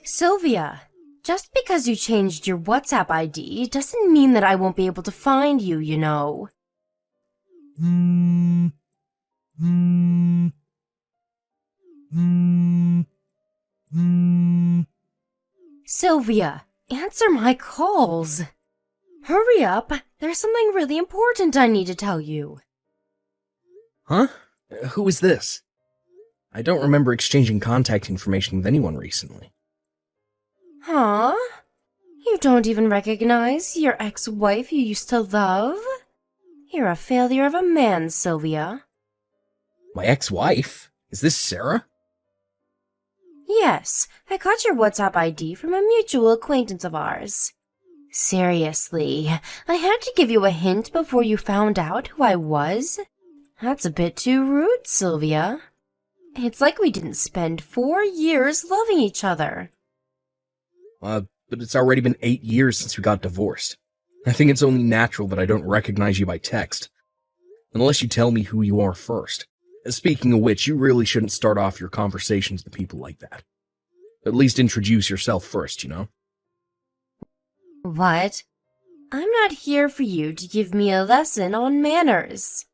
Sylvia, just because you changed your WhatsApp ID doesn't mean that I won't be able to find you, you know. Hmm. Hmm. Hmm. Hmm. Sylvia, answer my calls. Hurry up, there's something really important I need to tell you. Huh? Who is this? I don't remember exchanging contact information with anyone recently. Huh? You don't even recognize your ex-wife you used to love? You're a failure of a man, Sylvia. My ex-wife? Is this Sarah? Yes, I got your WhatsApp ID from a mutual acquaintance of ours. Seriously, I had to give you a hint before you found out who I was? That's a bit too rude, Sylvia. It's like we didn't spend 4 years loving each other. But it's already been 8 years since we got divorced. I think it's only natural that I don't recognize you by text. Unless you tell me who you are first. Speaking of which, you really shouldn't start off your conversations with people like that. At least introduce yourself first, you know? What? I'm not here for you to give me a lesson on manners.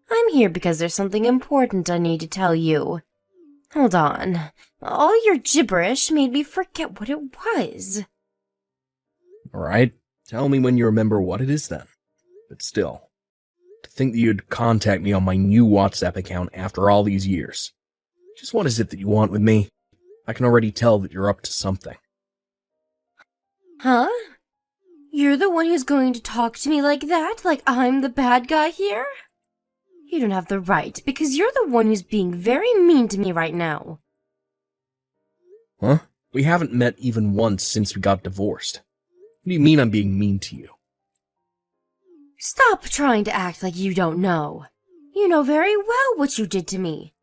I'm here because there's something important I need to tell you. Hold on. All your gibberish made me forget what it was. Alright, tell me when you remember what it is then. But still, to think that you'd contact me on my new WhatsApp account after all these years. Just what is it that you want with me? I can already tell that you're up to something. Huh? You're the one who's going to talk to me like that, like I'm the bad guy here? You don't have the right, because you're the one who's being very mean to me right now. Huh? We haven't met even once since we got divorced. What do you mean I'm being mean to you? Stop trying to act like you don't know. You know very well what you did to me.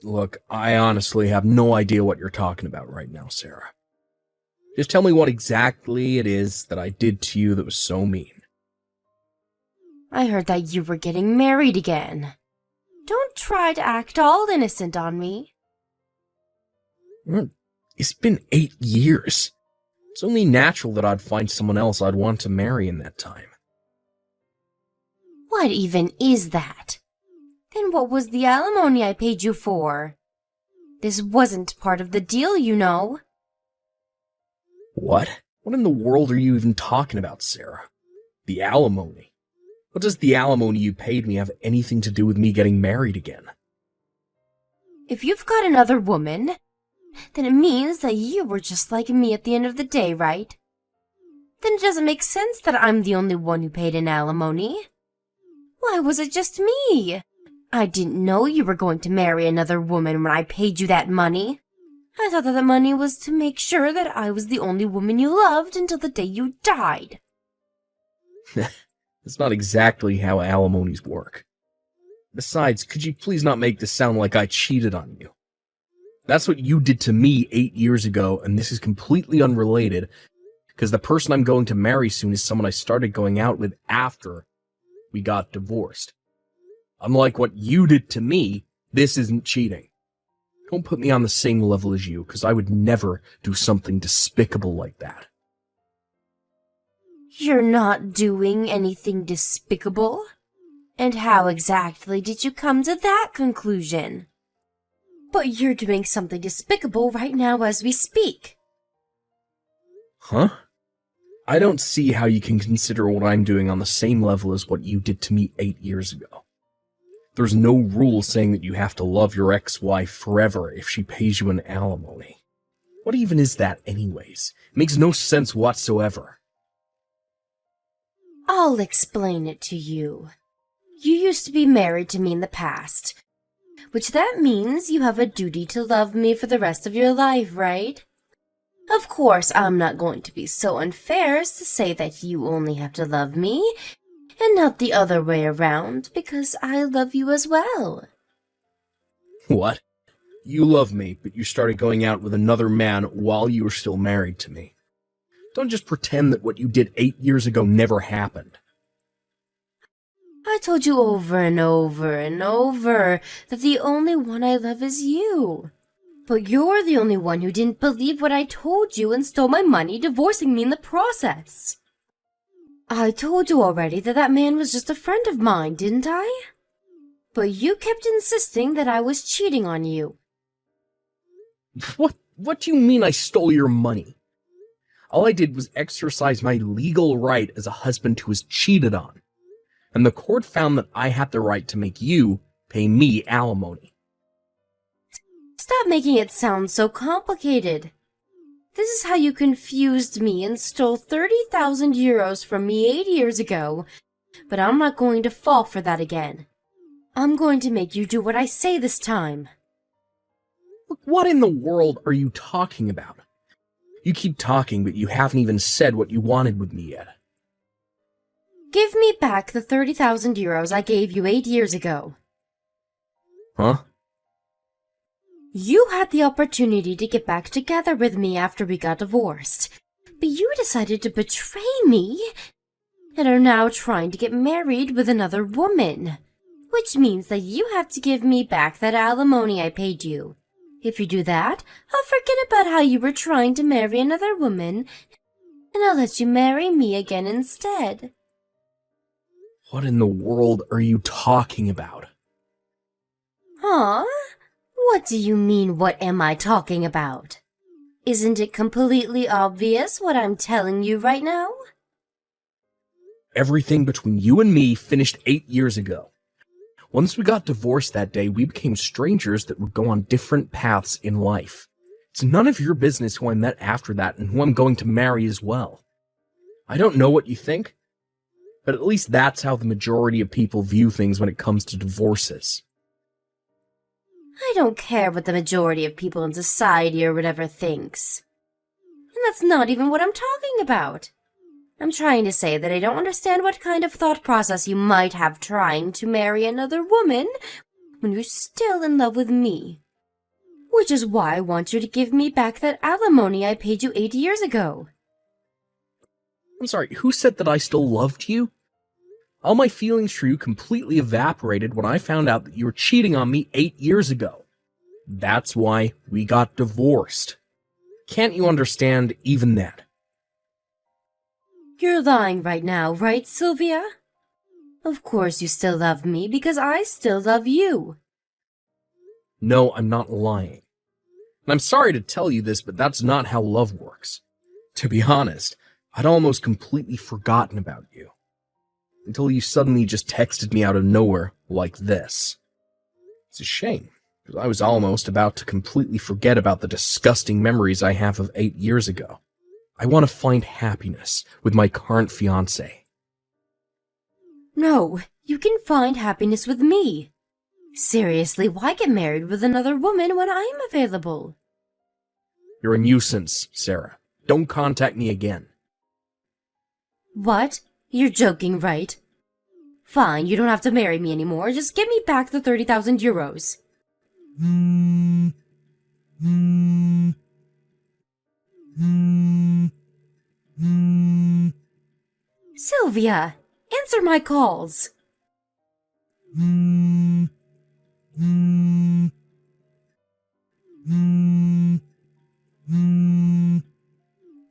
Look, I honestly have no idea what you're talking about right now, Sarah. Just tell me what exactly it is that I did to you that was so mean. I heard that you were getting married again. Don't try to act all innocent on me. It's been 8 years. It's only natural that I'd find someone else I'd want to marry in that time. What even is that? Then what was the alimony I paid you for? This wasn't part of the deal, you know. What? What in the world are you even talking about, Sarah? The alimony? What does the alimony you paid me have anything to do with me getting married again? If you've got another woman, then it means that you were just like me at the end of the day, right? Then it doesn't make sense that I'm the only one who paid an alimony. Why was it just me? I didn't know you were going to marry another woman when I paid you that money. I thought that the money was to make sure that I was the only woman you loved until the day you died. That's not exactly how alimonies work. Besides, could you please not make this sound like I cheated on you? That's what you did to me 8 years ago, and this is completely unrelated, because the person I'm going to marry soon is someone I started going out with after we got divorced. Unlike what you did to me, this isn't cheating. Don't put me on the same level as you, because I would never do something despicable like that. You're not doing anything despicable? And how exactly did you come to that conclusion? But you're doing something despicable right now as we speak. Huh? I don't see how you can consider what I'm doing on the same level as what you did to me 8 years ago. There's no rule saying that you have to love your ex-wife forever if she pays you an alimony. What even is that anyways? It makes no sense whatsoever. I'll explain it to you. You used to be married to me in the past, which that means you have a duty to love me for the rest of your life, right? Of course, I'm not going to be so unfair as to say that you only have to love me, and not the other way around, because I love you as well. What? You love me, but you started going out with another man while you were still married to me. Don't just pretend that what you did 8 years ago never happened. I told you over and over and over that the only one I love is you. But you're the only one who didn't believe what I told you and stole my money, divorcing me in the process. I told you already that that man was just a friend of mine, didn't I? But you kept insisting that I was cheating on you. What do you mean I stole your money? All I did was exercise my legal right as a husband who was cheated on. And the court found that I had the right to make you pay me alimony. Stop making it sound so complicated. This is how you confused me and stole 30,000 euros from me 8 years ago, but I'm not going to fall for that again. I'm going to make you do what I say this time. Look, what in the world are you talking about? You keep talking, but you haven't even said what you wanted with me yet. Give me back the 30,000 euros I gave you 8 years ago. Huh? You had the opportunity to get back together with me after we got divorced, but you decided to betray me and are now trying to get married with another woman, which means that you have to give me back that alimony I paid you. If you do that, I'll forget about how you were trying to marry another woman, and I'll let you marry me again instead. What in the world are you talking about? Huh? What do you mean, what am I talking about? Isn't it completely obvious what I'm telling you right now? Everything between you and me finished 8 years ago. Once we got divorced that day, we became strangers that would go on different paths in life. It's none of your business who I met after that and who I'm going to marry as well. I don't know what you think, but at least that's how the majority of people view things when it comes to divorces. I don't care what the majority of people in society or whatever thinks. And that's not even what I'm talking about. I'm trying to say that I don't understand what kind of thought process you might have trying to marry another woman when you're still in love with me. Which is why I want you to give me back that alimony I paid you 8 years ago. I'm sorry, who said that I still loved you? All my feelings for you completely evaporated when I found out that you were cheating on me 8 years ago. That's why we got divorced. Can't you understand even that? You're lying right now, right, Sylvia? Of course you still love me because I still love you. No, I'm not lying. And I'm sorry to tell you this, but that's not how love works. To be honest, I'd almost completely forgotten about you. Until you suddenly just texted me out of nowhere like this. It's a shame, because I was almost about to completely forget about the disgusting memories I have of 8 years ago. I want to find happiness with my current fiancé. No, you can find happiness with me. Seriously, why get married with another woman when I'm available? You're a nuisance, Sarah. Don't contact me again. What? You're joking, right? Fine, you don't have to marry me anymore. Just give me back the 30,000 euros. Sylvia, answer my calls.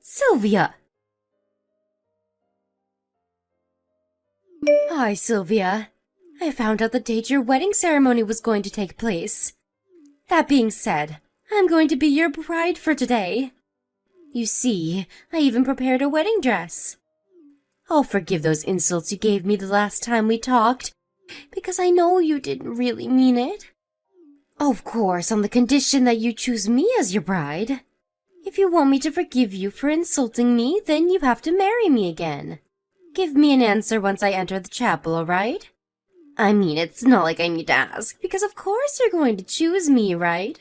Sylvia. Hi, Sylvia. I found out the date your wedding ceremony was going to take place. That being said, I'm going to be your bride for today. You see, I even prepared a wedding dress. I'll forgive those insults you gave me the last time we talked, because I know you didn't really mean it. Of course, on the condition that you choose me as your bride. If you want me to forgive you for insulting me, then you have to marry me again. Give me an answer once I enter the chapel, all right? I mean, it's not like I need to ask, because of course you're going to choose me, right?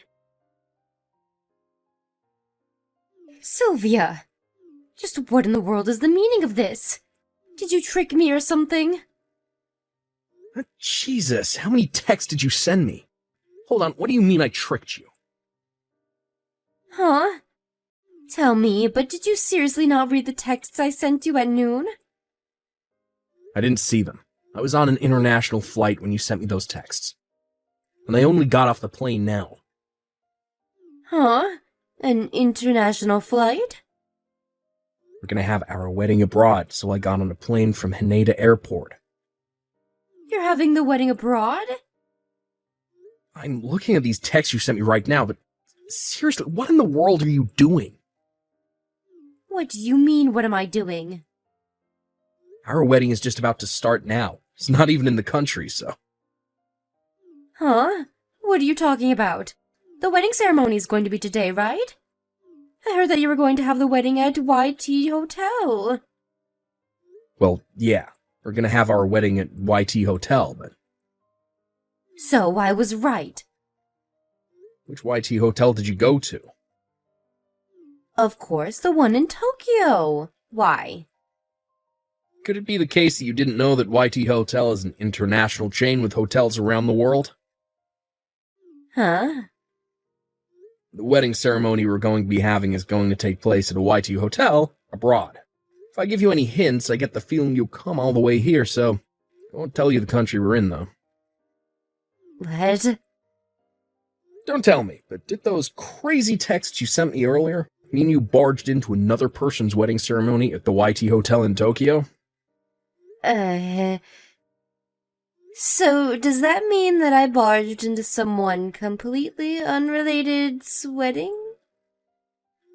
Sylvia! Just what in the world is the meaning of this? Did you trick me or something? Jesus, how many texts did you send me? Hold on, what do you mean I tricked you? Huh? Tell me, but did you seriously not read the texts I sent you at noon? I didn't see them. I was on an international flight when you sent me those texts. And I only got off the plane now. Huh? An international flight? We're gonna have our wedding abroad, so I got on a plane from Haneda Airport. You're having the wedding abroad? I'm looking at these texts you sent me right now, but seriously, what in the world are you doing? What do you mean, what am I doing? Our wedding is just about to start now. It's not even in the country, so... Huh? What are you talking about? The wedding ceremony is going to be today, right? I heard that you were going to have the wedding at YT Hotel. Well, yeah. We're gonna have our wedding at YT Hotel, but... So I was right. Which YT Hotel did you go to? Of course, the one in Tokyo. Why? Could it be the case that you didn't know that YT Hotel is an international chain with hotels around the world? Huh? The wedding ceremony we're going to be having is going to take place at a YT hotel abroad. If I give you any hints, I get the feeling you'll come all the way here, so I won't tell you the country we're in, though. What? Don't tell me, but did those crazy texts you sent me earlier mean you barged into another person's wedding ceremony at the YT Hotel in Tokyo? So does that mean that I barged into someone completely unrelated's wedding?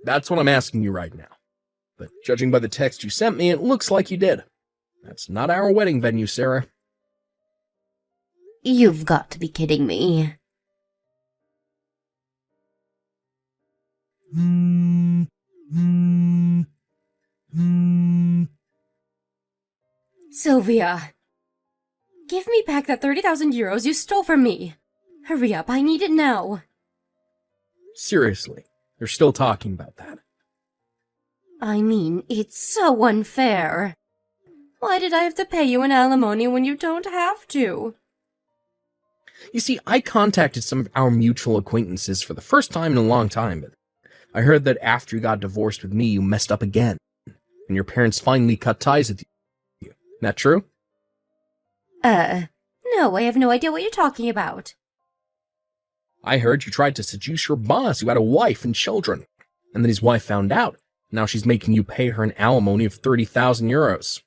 That's what I'm asking you right now. But judging by the text you sent me, it looks like you did. That's not our wedding venue, Sarah. You've got to be kidding me. Sylvia, give me back that 30,000 euros you stole from me. Hurry up, I need it now. Seriously, you're still talking about that. I mean, it's so unfair. Why did I have to pay you an alimony when you don't have to? You see, I contacted some of our mutual acquaintances for the first time in a long time, but I heard that after you got divorced with me, you messed up again, and your parents finally cut ties with you. Isn't that true? No, I have no idea what you're talking about. I heard you tried to seduce your boss who had a wife and children, and then his wife found out. Now she's making you pay her an alimony of 30,000 euros.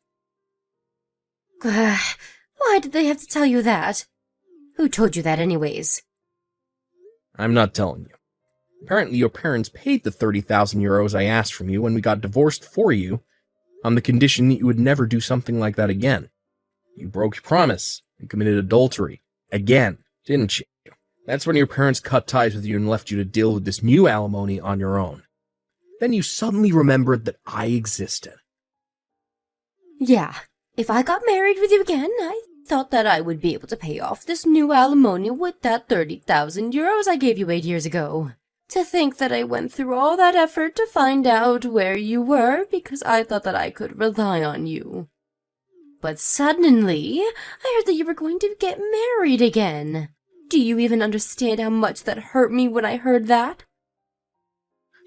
Why did they have to tell you that? Who told you that anyways? I'm not telling you. Apparently your parents paid the 30,000 euros I asked from you when we got divorced for you, on the condition that you would never do something like that again. You broke your promise and committed adultery. Again, didn't you? That's when your parents cut ties with you and left you to deal with this new alimony on your own. Then you suddenly remembered that I existed. Yeah, if I got married with you again, I thought that I would be able to pay off this new alimony with that 30,000 euros I gave you 8 years ago. To think that I went through all that effort to find out where you were because I thought that I could rely on you. But suddenly, I heard that you were going to get married again. Do you even understand how much that hurt me when I heard that?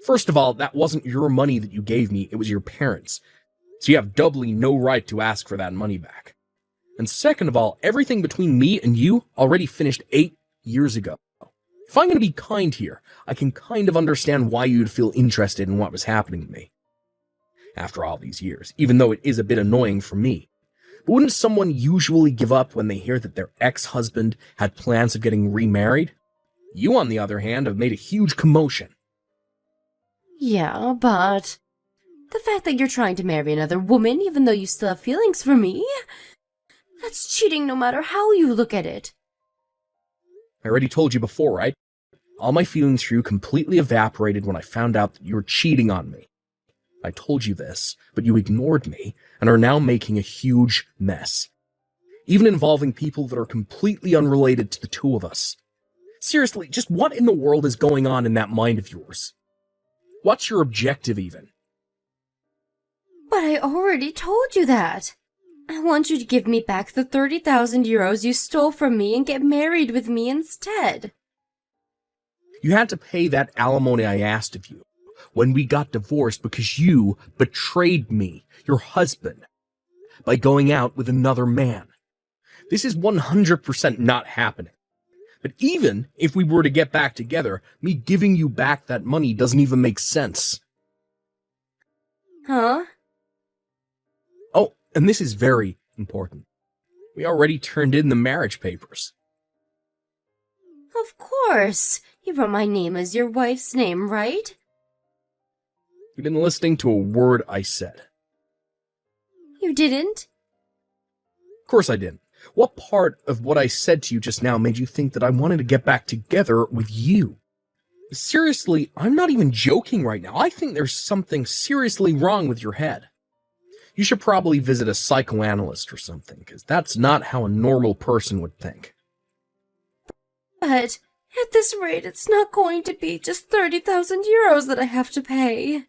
First of all, that wasn't your money that you gave me, it was your parents'. So you have doubly no right to ask for that money back. And second of all, everything between me and you already finished 8 years ago. If I'm going to be kind here, I can kind of understand why you'd feel interested in what was happening to me. After all these years, even though it is a bit annoying for me. But wouldn't someone usually give up when they hear that their ex-husband had plans of getting remarried? You, on the other hand, have made a huge commotion. Yeah, but the fact that you're trying to marry another woman even though you still have feelings for me, that's cheating no matter how you look at it. I already told you before, right? All my feelings for you completely evaporated when I found out that you were cheating on me. I told you this, but you ignored me and are now making a huge mess. Even involving people that are completely unrelated to the two of us. Seriously, just what in the world is going on in that mind of yours? What's your objective, even? But I already told you that. I want you to give me back the 30,000 euros you stole from me and get married with me instead. You had to pay that alimony I asked of you when we got divorced because you betrayed me, your husband, by going out with another man. This is 100% not happening. But even if we were to get back together, me giving you back that money doesn't even make sense. Huh? Oh, and this is very important. We already turned in the marriage papers. Of course. You wrote my name as your wife's name, right? You've been listening to a word I said. You didn't? Of course I didn't. What part of what I said to you just now made you think that I wanted to get back together with you? Seriously, I'm not even joking right now. I think there's something seriously wrong with your head. You should probably visit a psychoanalyst or something, because that's not how a normal person would think. But at this rate, it's not going to be just 30,000 euros that I have to pay.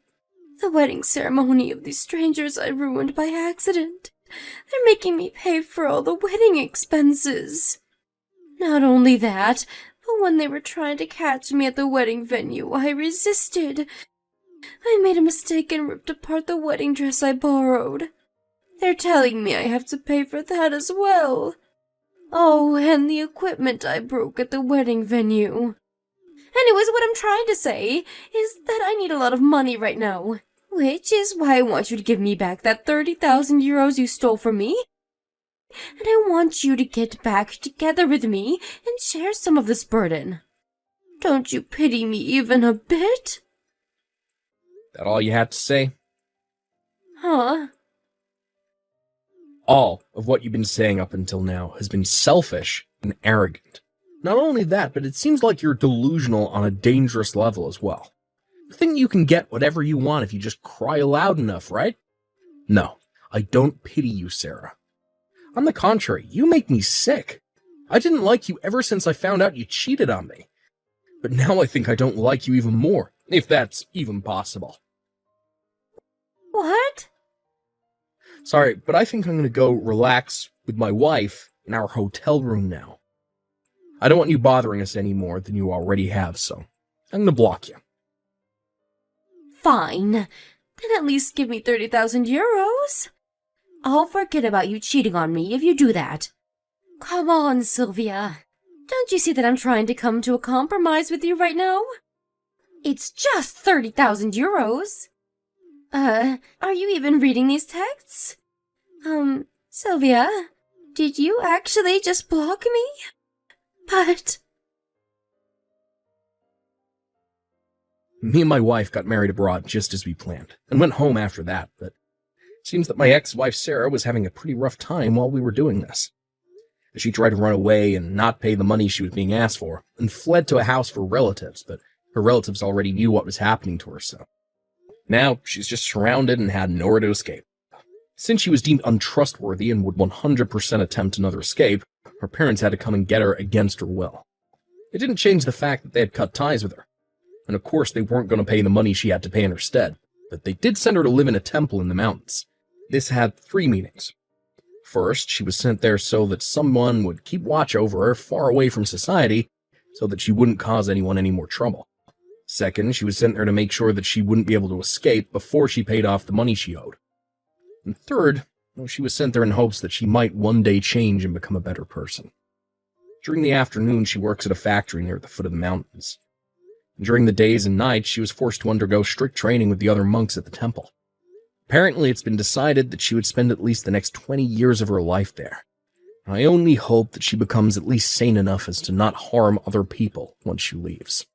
The wedding ceremony of these strangers I ruined by accident. They're making me pay for all the wedding expenses. Not only that, but when they were trying to catch me at the wedding venue, I resisted. I made a mistake and ripped apart the wedding dress I borrowed. They're telling me I have to pay for that as well. Oh, and the equipment I broke at the wedding venue. Anyways, what I'm trying to say is that I need a lot of money right now. Which is why I want you to give me back that 30,000 euros you stole from me. And I want you to get back together with me and share some of this burden. Don't you pity me even a bit? That all you had to say? Huh? All of what you've been saying up until now has been selfish and arrogant. Not only that, but it seems like you're delusional on a dangerous level as well. You think you can get whatever you want if you just cry loud enough, right? No, I don't pity you, Sarah. On the contrary, you make me sick. I didn't like you ever since I found out you cheated on me. But now I think I don't like you even more, if that's even possible. What? Sorry, but I think I'm going to go relax with my wife in our hotel room now. I don't want you bothering us any more than you already have, so I'm going to block you. Fine. Then at least give me 30,000 euros. I'll forget about you cheating on me if you do that. Come on, Sylvia. Don't you see that I'm trying to come to a compromise with you right now? It's just 30,000 euros. Are you even reading these texts? Sylvia, did you actually just block me? But... Me and my wife got married abroad just as we planned, and went home after that, but it seems that my ex-wife Sarah was having a pretty rough time while we were doing this. She tried to run away and not pay the money she was being asked for, and fled to a house for relatives, but her relatives already knew what was happening to her, so now she's just surrounded and had nowhere to escape. Since she was deemed untrustworthy and would 100% attempt another escape, her parents had to come and get her against her will. It didn't change the fact that they had cut ties with her. And of course they weren't going to pay the money she had to pay in her stead, but they did send her to live in a temple in the mountains. This had 3 meanings. First, she was sent there so that someone would keep watch over her far away from society, so that she wouldn't cause anyone any more trouble. Second, she was sent there to make sure that she wouldn't be able to escape before she paid off the money she owed. And third, she was sent there in hopes that she might one day change and become a better person. During the afternoon, she works at a factory near the foot of the mountains. During the days and nights, she was forced to undergo strict training with the other monks at the temple. Apparently, it's been decided that she would spend at least the next 20 years of her life there. I only hope that she becomes at least sane enough as to not harm other people once she leaves.